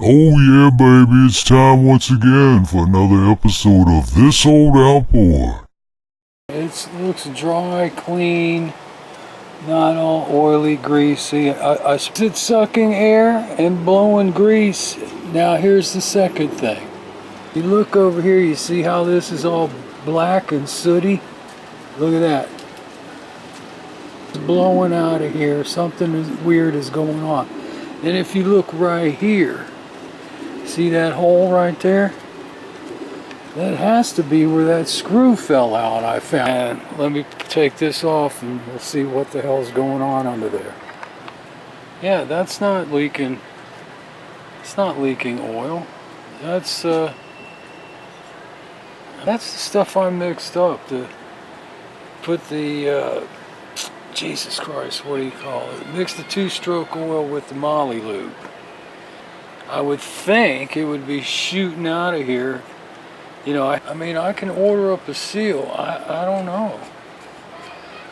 Oh yeah, baby, it's time once again for another episode of This Old Outboard. It looks dry, clean, not all oily, greasy. It's sucking air and blowing grease. Now here's the second thing. You look over here, you see how this is all black and sooty? Look at that. It's blowing out of here. Something weird is going on. And if you look right here, see that hole right there? That has to be where that screw fell out, I found. And let me take this off and we'll see what the hell's going on under there. Yeah, that's not leaking. It's not leaking oil. That's the stuff I mixed up to put the, Jesus Christ, what do you call it? Mix the two-stroke oil with the moly lube. I would think it would be shooting out of here. You know, I mean, I can order up a seal. I don't know.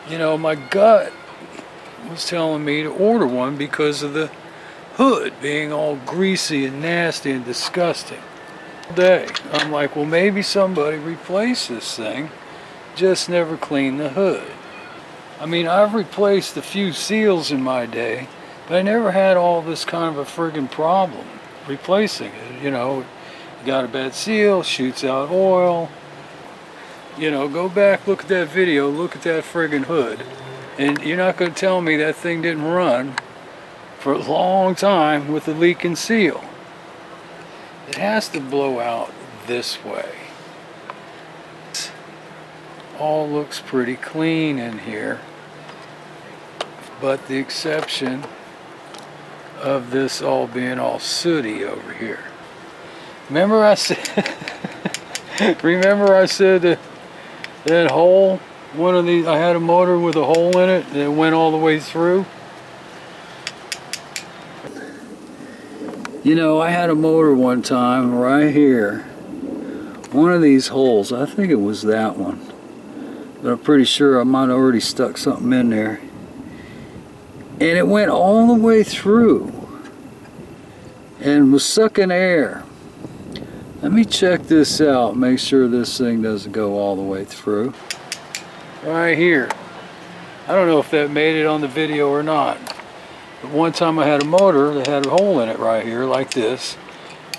You know, my gut was telling me to order one because of the hood being all greasy and nasty and disgusting. All day. I'm like, well, maybe somebody replaced this thing, just never cleaned the hood. I mean, I've replaced a few seals in my day, but I never had all this kind of a friggin' problem replacing it. You know, you got a bad seal, shoots out oil. You know, go back, look at that video, look at that friggin' hood, and you're not going to tell me that thing didn't run for a long time with a leaking seal. It has to blow out this way. All looks pretty clean in here, but the exception of this all being all sooty over here. Remember I said that hole, one of these, I had a motor with a hole in it that went all the way through. You know, I had a motor one time right here, one of these holes, I think it was that one, but I'm pretty sure I might have already stuck something in there. And it went all the way through and was sucking air. Let me check this out, make sure this thing doesn't go all the way through. Right here. I don't know if that made it on the video or not. But one time I had a motor that had a hole in it right here like this,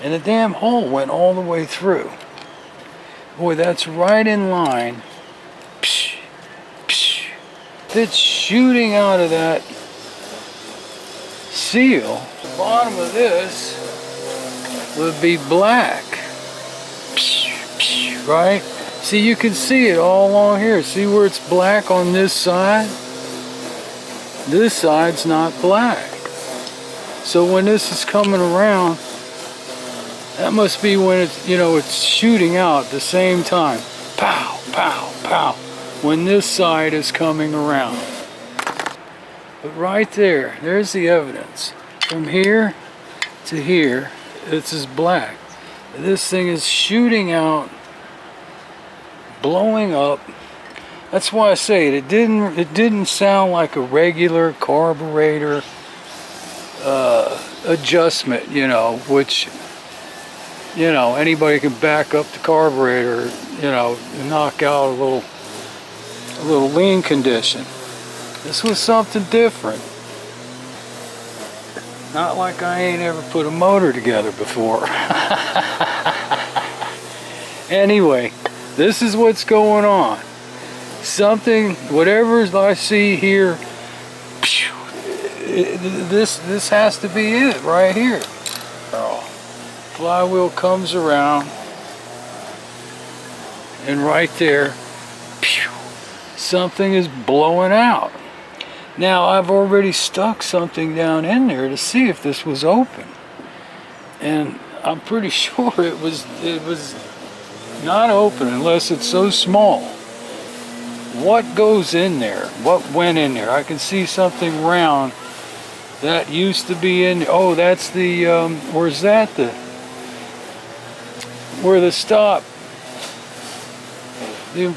and the damn hole went all the way through. Boy, that's right in line. Psh, psh. It's shooting out of that seal. The bottom of this would be black. Right? See, you can see it all along here. See where it's black on this side? This side's not black. So when this is coming around, that must be when it's, you know, it's shooting out at the same time. Pow, pow, pow. When this side is coming around. But right there, there's the evidence. From here to here, this is black. This thing is shooting out, blowing up. That's why I say it. It didn't sound like a regular carburetor adjustment, you know, which, you know, anybody can back up the carburetor, you know, and knock out a little lean condition. This was something different. Not like I ain't ever put a motor together before. Anyway, this is what's going on. Something, whatever I see here, this has to be it right here. Flywheel comes around, and right there, something is blowing out. Now, I've already stuck something down in there to see if this was open, and I'm pretty sure it was not open unless it's so small. What goes in there? What went in there? I can see something round that used to be in. Oh, that's the where's that? Where the stop, the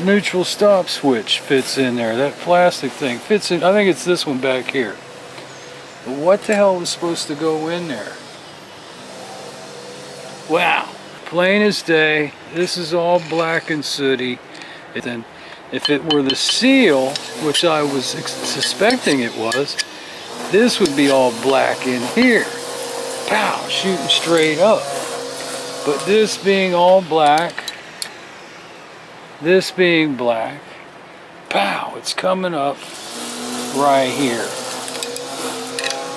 neutral stop switch fits in there. That plastic thing fits in. I think it's this one back here. But what the hell was supposed to go in there? Wow, plain as day. This is all black and sooty. And if it were the seal, which I was suspecting it was, this would be all black in here. Pow, shooting straight up. But this being all black, this being black, pow, it's coming up right here.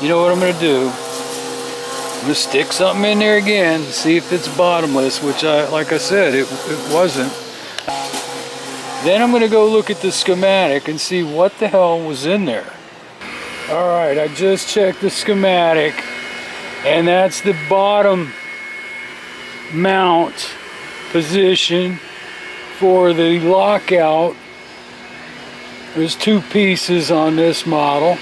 You know what I'm gonna do? I'm gonna stick something in there again, see if it's bottomless, which like I said, it wasn't. Then I'm gonna go look at the schematic and see what the hell was in there. All right, I just checked the schematic, and that's the bottom mount position for the lockout. There's two pieces on this model,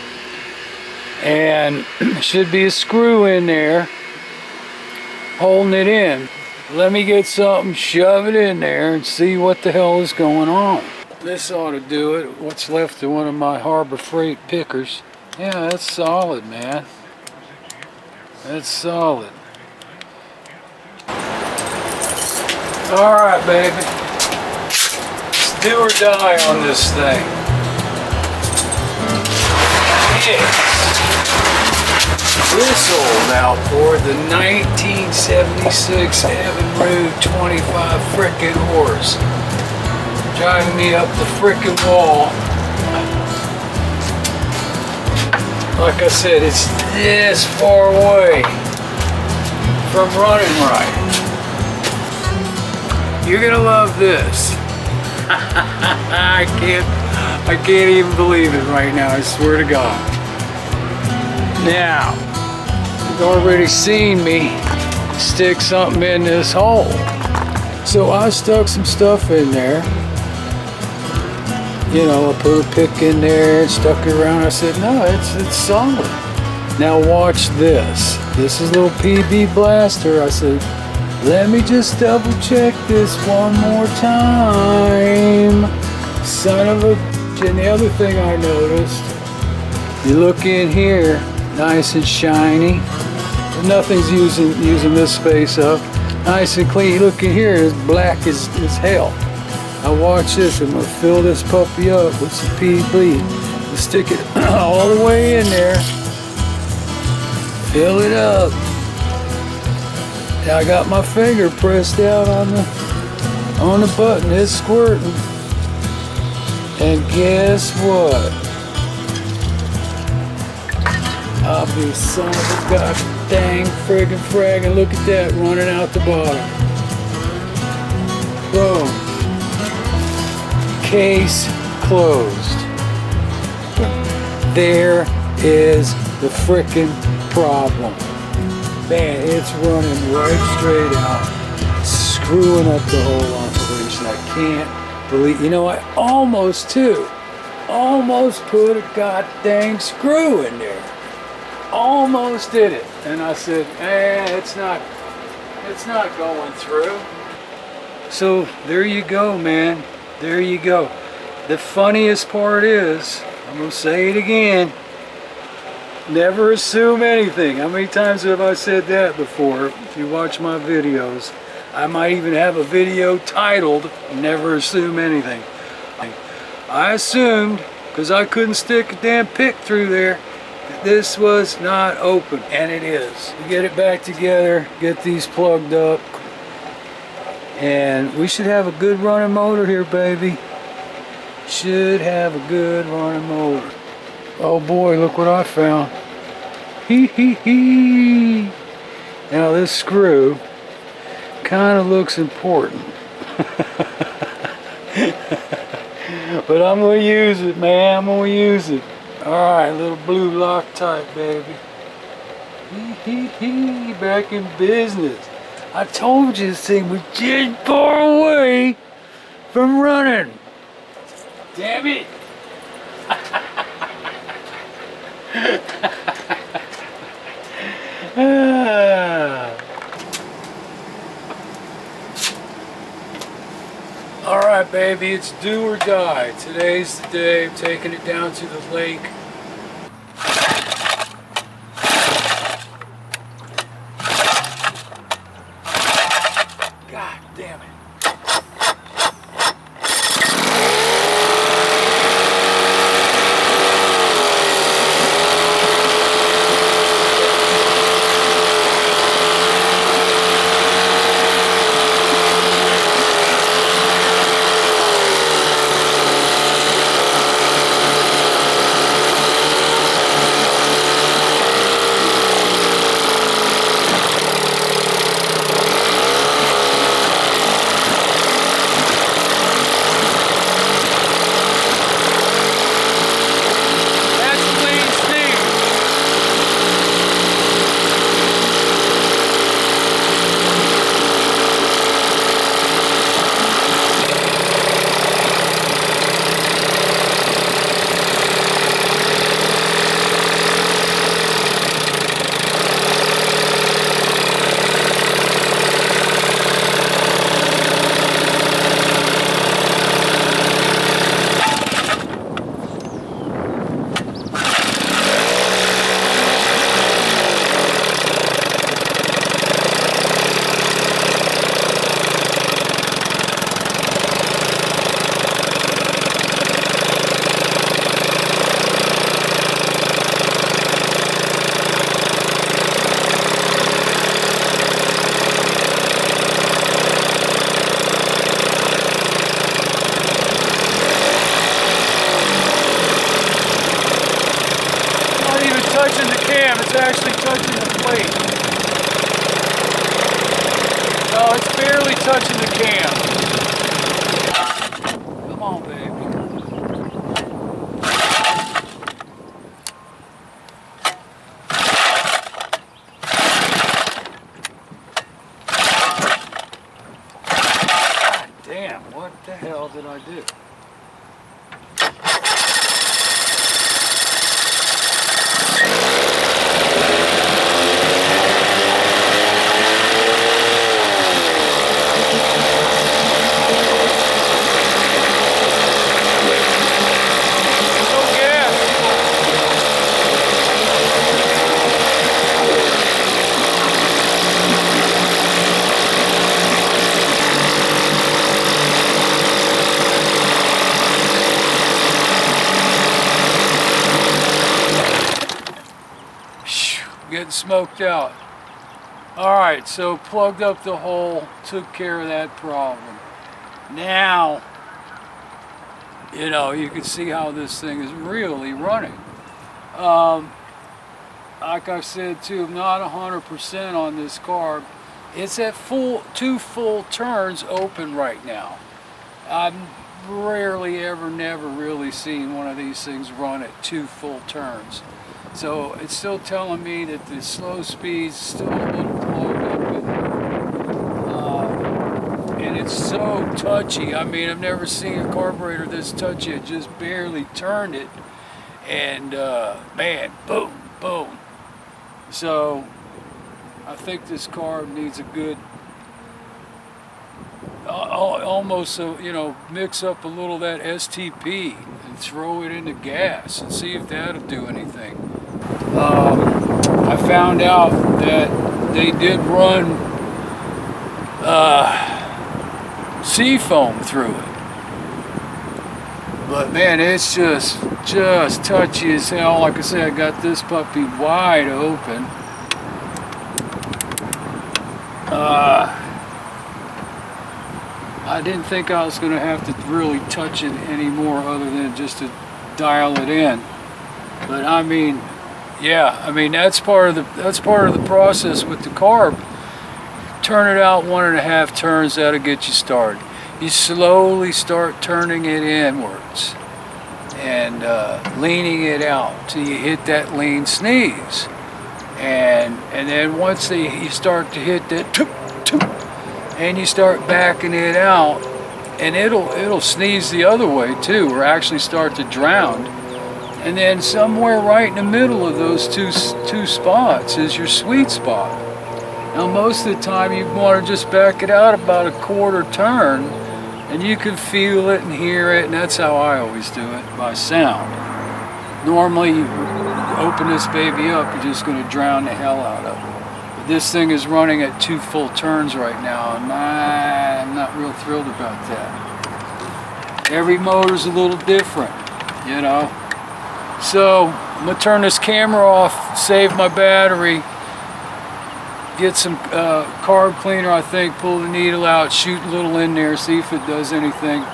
and should be a screw in there holding it in. Let me get something, shove it in there, and see what the hell is going on. This ought to do it. What's left of one of my Harbor Freight pickers. Yeah, that's solid, man. That's solid. All right, baby. Let's do or die on this thing. Yes. This old outboard, the 1976 Evinrude 25 frickin' horse, driving me up the frickin' wall. Like I said, it's this far away from running right. You're gonna love this. I can't even believe it right now, I swear to God. Now, you've already seen me stick something in this hole. So I stuck some stuff in there. You know, I put a pick in there and stuck it around. I said, no, it's solid. Now watch this. This is a little PB blaster. I said, let me just double check this one more time. Son of a bitch. And the other thing I noticed, you look in here, nice and shiny. Nothing's using this space up. Nice and clean. You look in here, it's black as hell. Now watch this. I'm going to fill this puppy up with some PB. And stick it all the way in there. Fill it up. Now I got my finger pressed down on the button. It's squirting. And guess what? I'll be son of a god dang friggin' frag, and look at that running out the bottom. Boom. Case closed. There is the frickin' problem. Man, it's running right straight out, screwing up the whole operation. I can't believe, you know, I almost put a god dang screw in there. Almost did it. And I said, it's not going through. So there you go, man. There you go. The funniest part is, I'm going to say it again, never assume anything. How many times have I said that before? If you watch my videos, I might even have a video titled, Never Assume Anything. I assumed, because I couldn't stick a damn pick through there, that this was not open, and it is. We get it back together, get these plugged up, and we should have a good running motor here, baby. Should have a good running motor. Oh boy, look what I found. Hee hee hee. Now this screw kind of looks important. But I'm going to use it, man. I'm going to use it. Alright, little blue Loctite, baby. Hee hee hee. Back in business. I told you this thing was just far away from running. Damn it. Alright, baby, it's do or die. Today's the day. I'm taking it down to the lake. touching the cam. Come on, baby. God damn, what the hell did I do? Getting smoked out. Alright, so plugged up the hole, took care of that problem. Now, you know, you can see how this thing is really running. Like I said too, I'm not 100% on this carb. It's at two full turns open right now. I've rarely ever, never really seen one of these things run at 2 full turns. So it's still telling me that the slow speed's still a little clogged up in there. And it's so touchy. I mean, I've never seen a carburetor this touchy. I just barely turned it. And man, boom, boom. So I think this carb needs a good, almost, you know, mix up a little of that STP and throw it into gas and see if that'll do anything. I found out that they did run sea foam through it, but man, it's just touchy as hell. Like I said, I got this puppy wide open. I didn't think I was going to have to really touch it anymore other than just to dial it in, but I mean, yeah, I mean that's part of the process with the carb. Turn it out 1.5 turns, that'll get you started. You slowly start turning it inwards and leaning it out till you hit that lean sneeze, and then once you start to hit that toop, toop, and you start backing it out, and it'll sneeze the other way too, or actually start to drown. And then somewhere right in the middle of those two spots is your sweet spot. Now most of the time you want to just back it out about 1/4 turn, and you can feel it and hear it, and that's how I always do it, by sound. Normally you open this baby up, you're just going to drown the hell out of it. But this thing is running at 2 full turns right now, and I'm not real thrilled about that. Every motor's a little different, you know. So I'm gonna turn this camera off, save my battery, get some carb cleaner, I think, pull the needle out, shoot a little in there, see if it does anything.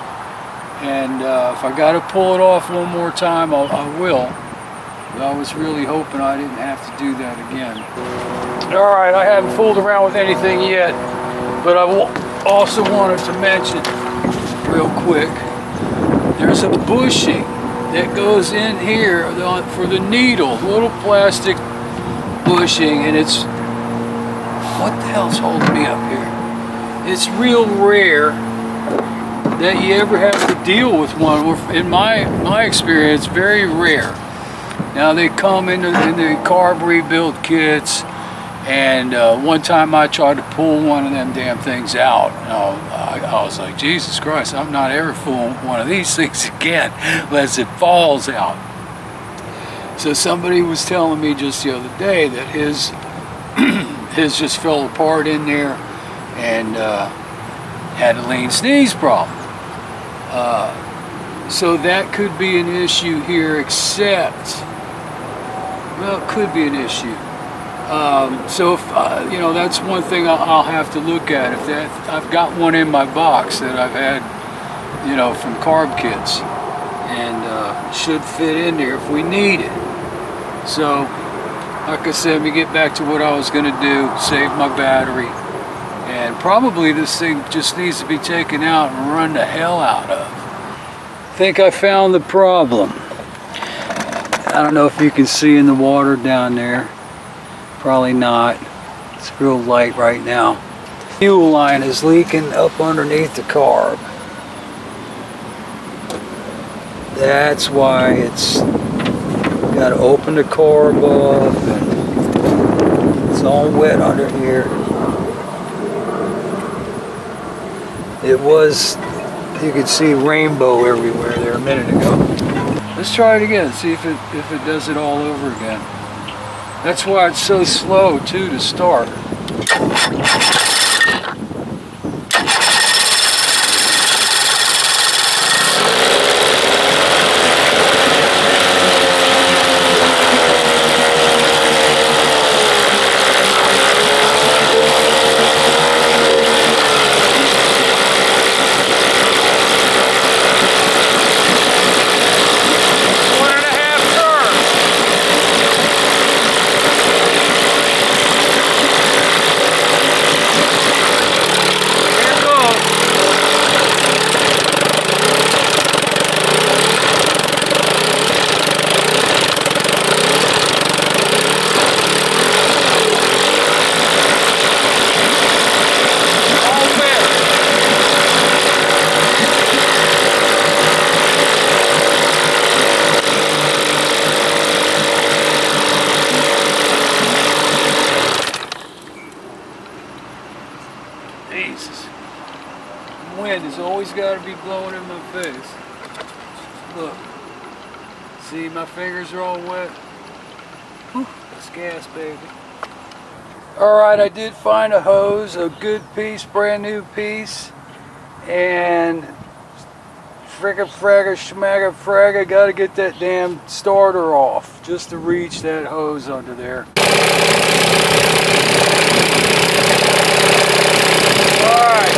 And if I gotta pull it off one more time, I will. But I was really hoping I didn't have to do that again. All right, I haven't fooled around with anything yet, but I also wanted to mention real quick, there's a bushing that goes in here for the needle, little plastic bushing, and it's, what the hell's holding me up here? It's real rare that you ever have to deal with one. In my experience, very rare. Now they come in the carb rebuild kits, and one time I tried to pull one of them damn things out. I was like, Jesus Christ, I'm not ever fooling one of these things again unless it falls out. So somebody was telling me just the other day that his just fell apart in there and had a lean sneeze problem. So that could be an issue here, except, well, it could be an issue. So if, you know, that's one thing I'll have to look at. If I've got one in my box that I've had, you know, from carb kits, and should fit in there if we need it. So, like I said, let me get back to what I was going to do, save my battery, And probably this thing just needs to be taken out and run the hell out of. I think I found the problem. I don't know if you can see in the water down there. Probably not. It's real light right now. The fuel line is leaking up underneath the carb. That's why it's got to open the carb up, and it's all wet under here. It was, you could see rainbow everywhere there a minute ago. Let's try it again, see if it does it all over again. That's why it's so slow too to start. Jesus. Wind has always got to be blowing in my face. Look. See, my fingers are all wet. Whew, that's gas, baby. Alright, I did find a hose, a good piece, brand new piece. And fricka fragga schmagga fragga, got to get that damn starter off just to reach that hose under there. Alright.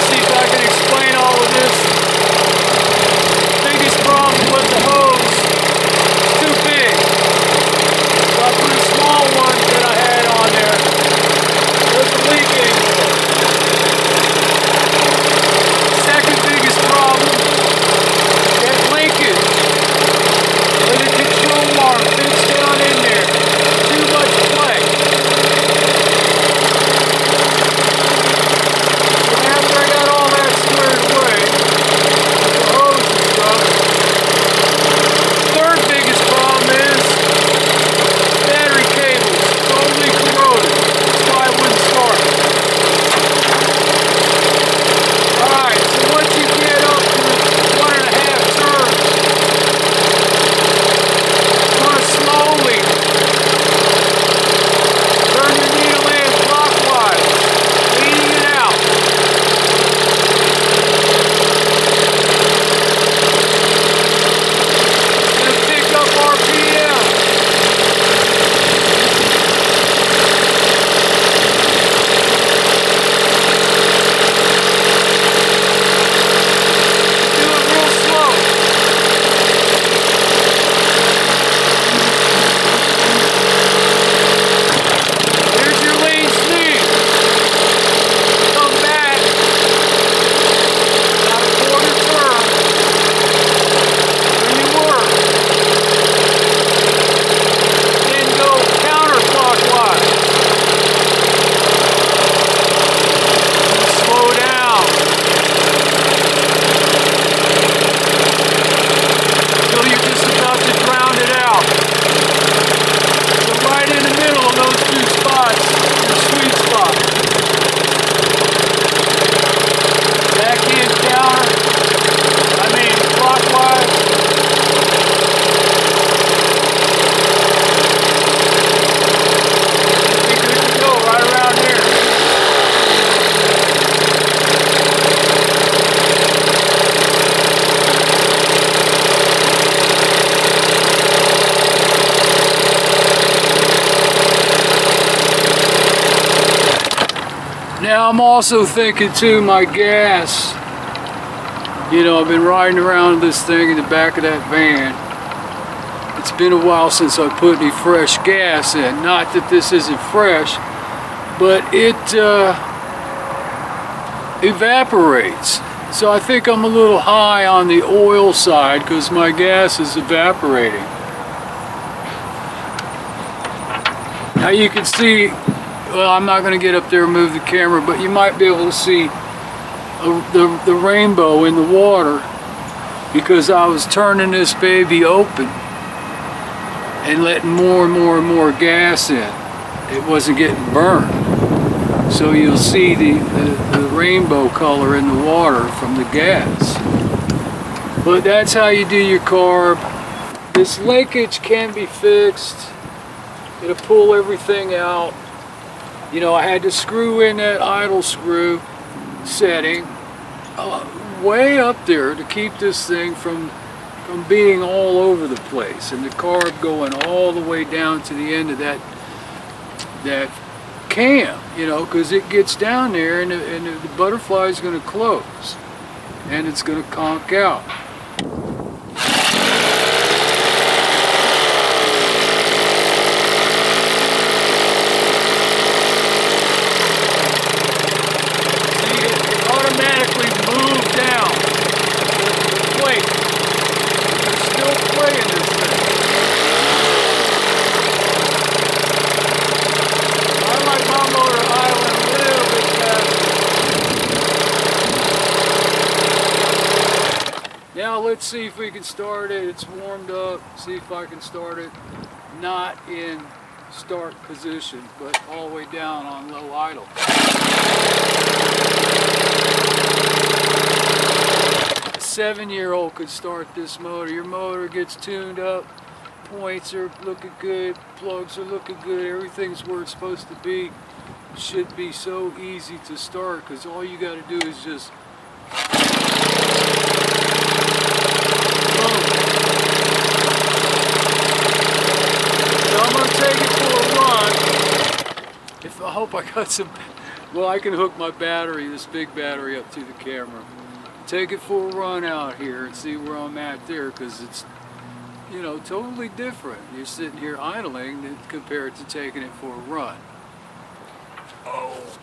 See if I can explain all of this. Biggest problem with the hose, it's too big. So I put a small one that I had on there. Doesn't leak anymore. Second biggest problem, that linkage. Where the control arm fits down in there. Too much play. So after I got all that squared away, the hose and stuff, third biggest problem is battery cables. Totally corroded. That's why it wouldn't start. Alright, so once you get up to 1.5 turns, slowly turn the needle in clockwise, leading it out. It's going to pick up RPM. Do it real slow. Here's your lean speed. Come back. About a quarter turn. Where you were. Then go counterclockwise. Slow down. Until you're just about to drown it out. So right in the middle of those two spots, your sweet spot. Backhand counter, clockwise. Should be good to go right around here. Now I'm also thinking too, my gas, you know, I've been riding around this thing in the back of that van. It's been a while since I put any fresh gas in. Not that this isn't fresh, but it evaporates. So I think I'm a little high on the oil side because my gas is evaporating. Now you can see, well, I'm not going to get up there and move the camera, but you might be able to see the rainbow in the water because I was turning this baby open and letting more and more and more gas in. It wasn't getting burned. So you'll see the rainbow color in the water from the gas. But that's how you do your carb. This linkage can be fixed. It'll pull everything out. You know, I had to screw in that idle screw setting way up there to keep this thing from being all over the place and the carb going all the way down to the end of that cam, you know, because it gets down there and the butterfly is going to close and it's going to conk out. See, it automatically moves down the plate. It's still playing this thing. I like my motor idling a little bit faster. Now let's see if we can start it. It's warmed up. See if I can start it not in start position, but all the way down on low idle. A 7-year-old could start this motor. Your motor gets tuned up. Points are looking good, plugs are looking good, everything's where it's supposed to be. It should be so easy to start because all you got to do is just boom. So I'm going to take it for a run. I hope I got some, well, I can hook my battery, this big battery, up to the camera. Take it for a run out here and see where I'm at there because it's, you know, totally different. You're sitting here idling compared to taking it for a run. Oh,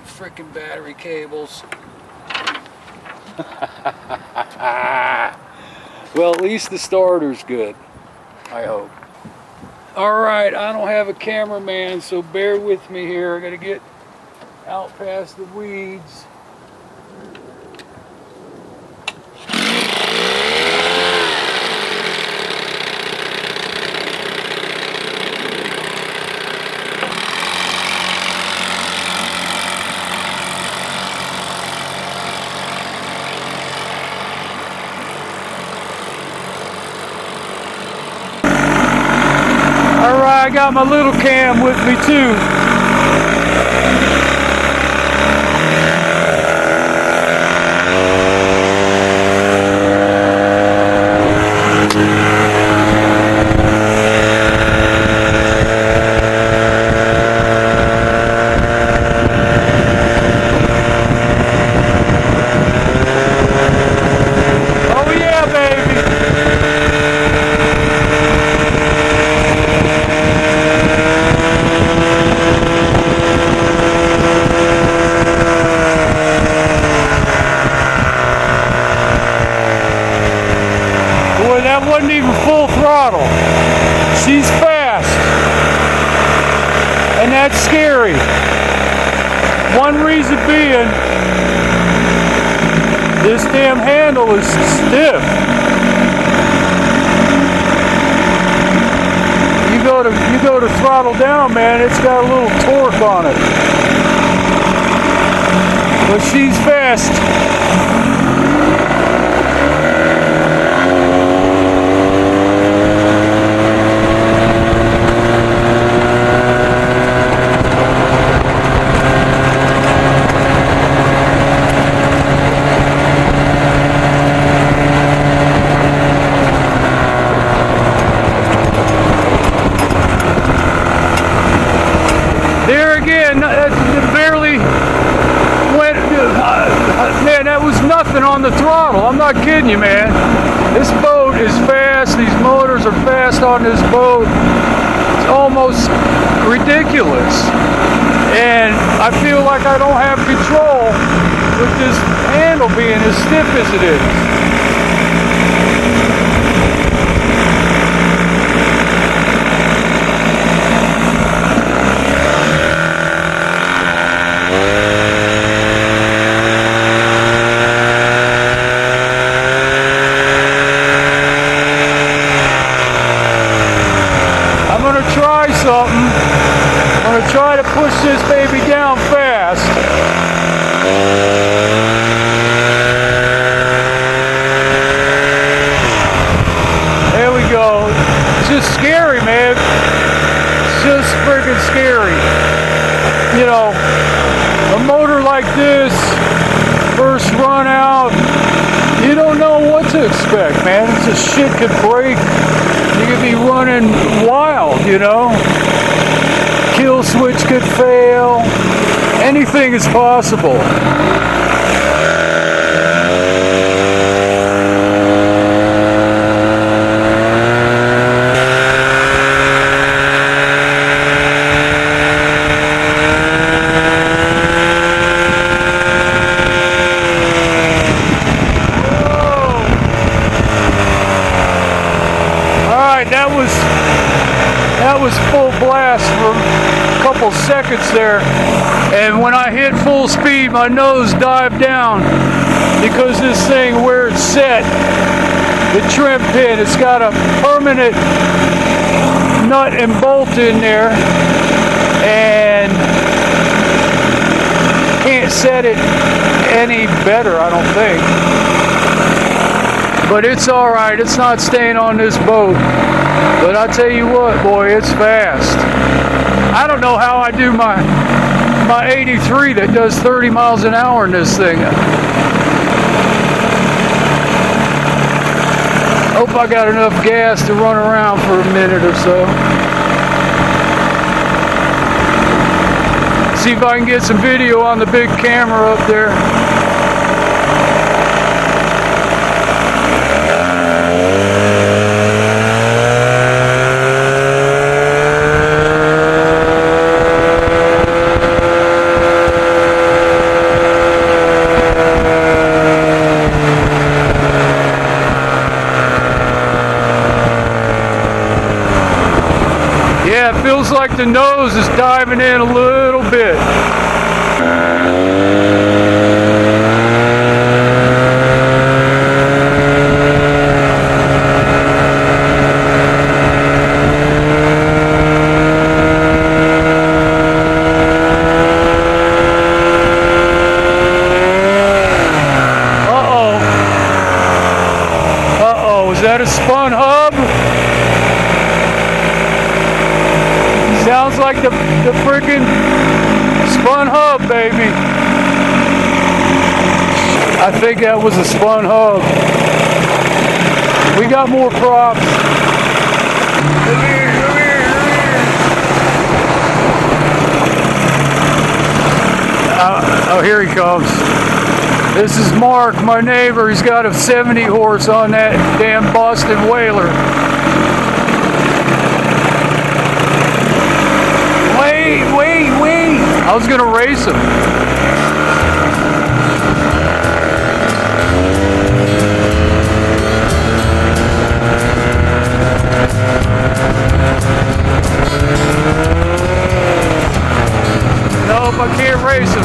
frickin' battery cables. Well, at least the starter's good, I hope. All right, I don't have a cameraman, so bear with me here. I gotta get out past the weeds. I got my little cam with me too. Oh yeah, baby. That wasn't even full throttle. She's fast. And that's scary. One reason being, this damn handle is stiff. You go to throttle down, man, it's got a little torque on it. But she's fast. Barely went, man, that was nothing on the throttle. I'm not kidding you, man. This boat is fast. fast these motors are fast on this boat. It's almost ridiculous. And I feel like I don't have control with this handle being as stiff as it is. I'm gonna try to push this baby down fast. There we go. It's just scary, man. It's just freaking scary. You know, a motor like this, first run out, you don't know what to expect, man. This shit could break. You could be running wild, you know. Kill switch could fail. Anything is possible. That was full blast for a couple seconds there, and when I hit full speed my nose dived down because this thing, where it's set, the trim pin, it's got a permanent nut and bolt in there and can't set it any better, I don't think. But it's alright, it's not staying on this boat. But I tell you what, boy, it's fast. I don't know how I do my 83 that does 30 miles an hour in this thing. Hope I got enough gas to run around for a minute or so. See if I can get some video on the big camera up there. Yeah, it feels like the nose is diving in a little bit. Uh-oh, is that a spun hub? Sounds like the freaking spun hub, baby. I think that was a spun hub. We got more props. Come here, come here, come here. Oh, here he comes. This is Mark, my neighbor. He's got a 70 horse on that damn Boston Whaler. Wait. I was gonna race him. Nope, I can't race him.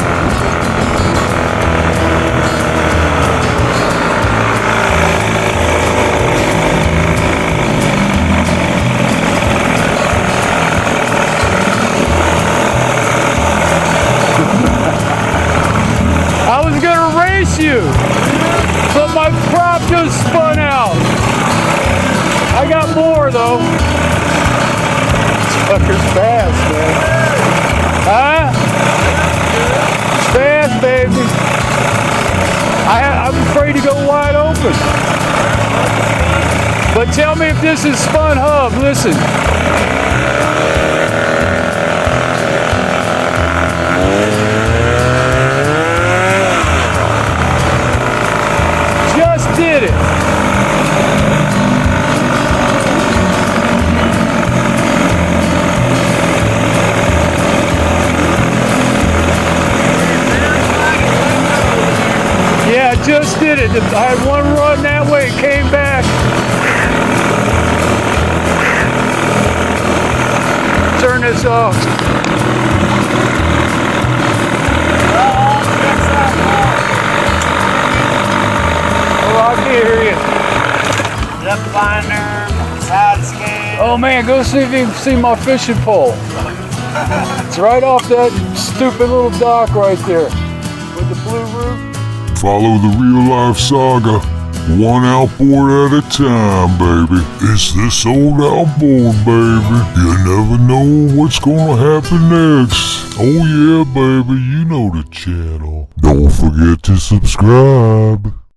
But my prop just spun out. I got more though. This fucker's fast, man. Huh? It's fast, baby. I'm afraid to go wide open. But tell me if this is spun hub. Listen. Did it. just did it. I had one run that way, came back. Turn this off. Oh, I can't hear you. Depth finder, side scan. Oh man, go see if you can see my fishing pole. It's right off that stupid little dock right there with the blue roof. Follow the real life saga, one outboard at a time, baby. It's this old outboard, baby. You never know what's gonna happen next. Oh yeah, baby, you know the channel. Don't forget to subscribe.